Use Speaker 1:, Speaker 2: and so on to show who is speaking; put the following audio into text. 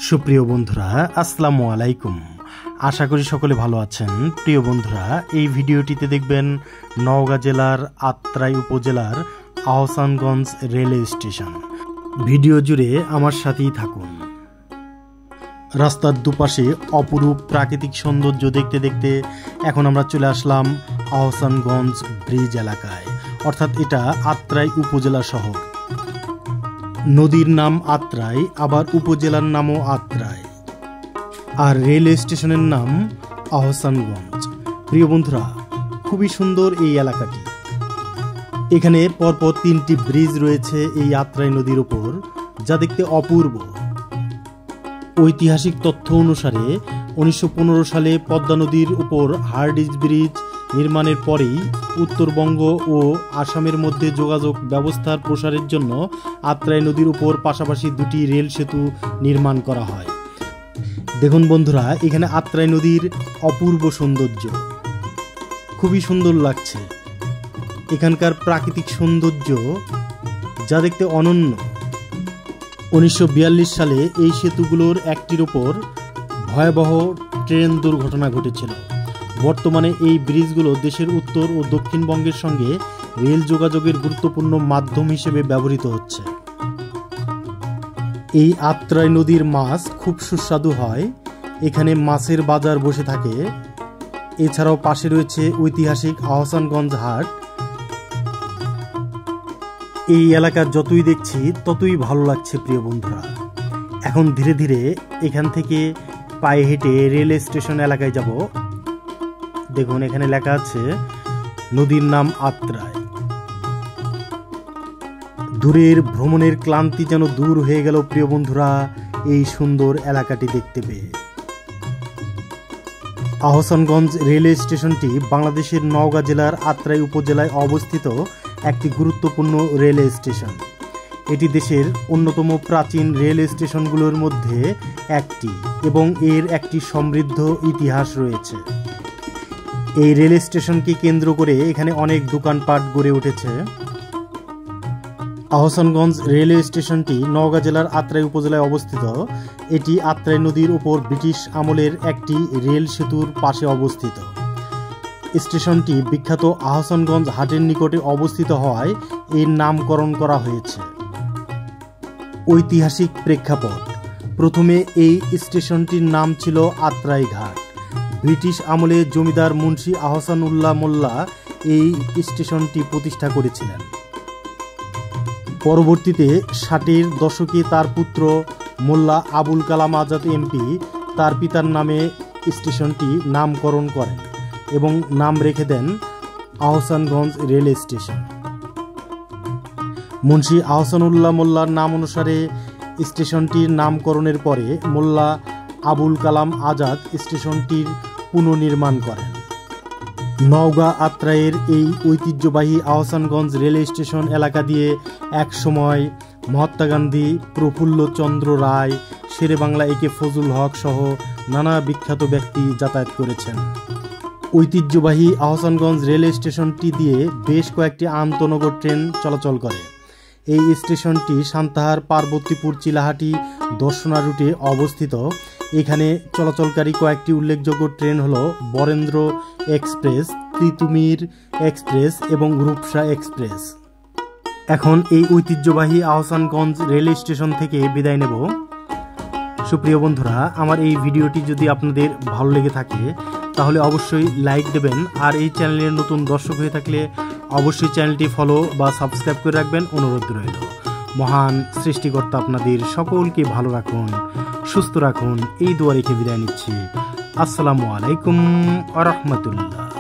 Speaker 1: সুপ্রিয় বন্ধুরা, আসসালামু আলাইকুম। আশা করি সকলে ভালো আছেন। প্রিয় বন্ধুরা, এই ভিডিওটিতে দেখবেন নওগাঁ জেলার আত্রাই উপজেলার আহসানগঞ্জ রেলওয়ে স্টেশন। ভিডিও জুড়ে আমার সাথেই থাকুন। রাস্তার দুপাশে অপরূপ প্রাকৃতিক সৌন্দর্য দেখতে দেখতে এখন আমরা চলে আসলাম আহসানগঞ্জ ব্রিজ এলাকায়, অর্থাৎ এটা আত্রাই উপজেলা শহর। নদীর নাম আত্রাই, আবার উপজেলার নামও আত্রাই, আর রেলওয়ে স্টেশনের নাম আহসানগঞ্জ। প্রিয় বন্ধুরা, খুবই সুন্দর এই এলাকাটি। এখানে পরপর 3টি ব্রিজ রয়েছে এই আত্রাই নদীর উপর, যা দেখতে অপূর্ব। ঐতিহাসিক তথ্য অনুসারে 1915 সালে পদ্মা নদীর উপর হার্ডিঞ্জ ব্রিজ নির্মাণের পরেই উত্তরবঙ্গ ও আসামের মধ্যে যোগাযোগ ব্যবস্থার প্রসারের জন্য আত্রাই নদীর উপর পাশাপাশি 2টি রেল সেতু নির্মাণ করা হয়। দেখুন বন্ধুরা, এখানে আত্রাই নদীর অপূর্ব সৌন্দর্য, খুবই সুন্দর লাগছে। এখানকার প্রাকৃতিক সৌন্দর্য যা দেখতে অনন্য। 1942 সালে এই সেতুগুলোর একটির উপর ভয়াবহ ট্রেন দুর্ঘটনা ঘটেছিল। বর্তমানে এই ব্রিজগুলো দেশের উত্তর ও দক্ষিণবঙ্গের সঙ্গে রেল যোগাযোগের গুরুত্বপূর্ণ মাধ্যম হিসেবে ব্যবহৃত হচ্ছে। এই আত্রাই নদীর মাছ খুব সুস্বাদু হয়। এখানে মাছের বাজার বসে থাকে। এছাড়াও পাশে রয়েছে ঐতিহাসিক আহসানগঞ্জ হাট। এই এলাকা যতই দেখছি ততই ভালো লাগছে। প্রিয় বন্ধুরা, এখন ধীরে ধীরে এখান থেকে পায়ে হেঁটে রেল স্টেশন এলাকায় যাব। দেখুন, এখানে লেখা আছে নদীর নাম আত্রাই। দূরের ভ্রমণের ক্লান্তি যেন দূর হয়ে গেল প্রিয় বন্ধুরা এই সুন্দর এলাকাটি দেখতে পেয়ে। আহসানগঞ্জ রেলওয়ে স্টেশনটি বাংলাদেশের নওগাঁ জেলার আত্রাই উপজেলায় অবস্থিত একটি গুরুত্বপূর্ণ রেলওয়ে স্টেশন। এটি দেশের অন্যতম প্রাচীন রেলওয়ে স্টেশনগুলোর মধ্যে একটি এবং এর একটি সমৃদ্ধ ইতিহাস রয়েছে। এই রেল স্টেশনকে কেন্দ্র করে এখানে অনেক দোকানপাট গড়ে উঠেছে। আহসানগঞ্জ রেলওয়ে স্টেশনটি নওগাঁ জেলার আত্রাই উপজেলায় অবস্থিত। এটি আত্রাই নদীর উপর ব্রিটিশ আমলের একটি রেল সেতুর পাশে অবস্থিত। স্টেশনটি বিখ্যাত আহসানগঞ্জ হাটের নিকটে অবস্থিত হওয়ায় এর নামকরণ করা হয়েছে। ঐতিহাসিক প্রেক্ষাপট: প্রথমে এই স্টেশনটির নাম ছিল আত্রাই ঘাট। ব্রিটিশ আমলে জমিদার মুন্সি আহসানুল্লাহ মোল্লা এই স্টেশনটি প্রতিষ্ঠা করেছিলেন। পরবর্তীতে 60-এর দশকে তার পুত্র মোল্লা আবুল কালাম আজাদ এমপি তার পিতার নামে স্টেশনটি নামকরণ করেন এবং নাম রেখে দেন আহসানগঞ্জ রেল স্টেশন। মুন্সি আহসানুল্লাহ মোল্লার নাম অনুসারে স্টেশনটির নামকরণের পরে মোল্লা আবুল কালাম আজাদ স্টেশনটির পুনর্নির্মাণ করেন। নওগাঁ আত্রাইয়ের এই ঐতিহ্যবাহী আহসানগঞ্জ রেল স্টেশন এলাকা দিয়ে একসময় মহাত্মা গান্ধী, প্রফুল্লচন্দ্র রায়, শেরে বাংলা একে ফজলুল হক সহ নানা বিখ্যাত ব্যক্তি যাতায়াত করেছেন। ঐতিহ্যবাহী আহসানগঞ্জ রেল স্টেশনটি দিয়ে বেশ কয়েকটি আন্তনগর ট্রেন চলাচল করে। এই স্টেশনটি সান্তাহার, পার্বতীপুর, চিলাহাটি দর্শনা রুটে অবস্থিত। এখানে চলাচলকারী কয়েকটি উল্লেখযোগ্য ট্রেন হল বরেন্দ্র এক্সপ্রেস, তিতুমির এক্সপ্রেস এবং রূপসা এক্সপ্রেস। এখন এই ঐতিহ্যবাহী আহসানগঞ্জ রেল স্টেশন থেকে বিদায় নেব। সুপ্রিয় বন্ধুরা, আমার এই ভিডিওটি যদি আপনাদের ভালো লেগে থাকে তাহলে অবশ্যই লাইক দেবেন, আর এই চ্যানেলের নতুন দর্শক হয়ে থাকলে অবশ্যই চ্যানেলটি ফলো বা সাবস্ক্রাইব করে রাখবেন, অনুরোধ রইল। মহান সৃষ্টিকর্তা আপনাদের সকলকে ভালো রাখুন, সুস্থ রাখুন, এই দোয়া রেখে বিদায় নিচ্ছি। আসসালামু আলাইকুম ওয়া রাহমাতুল্লাহ।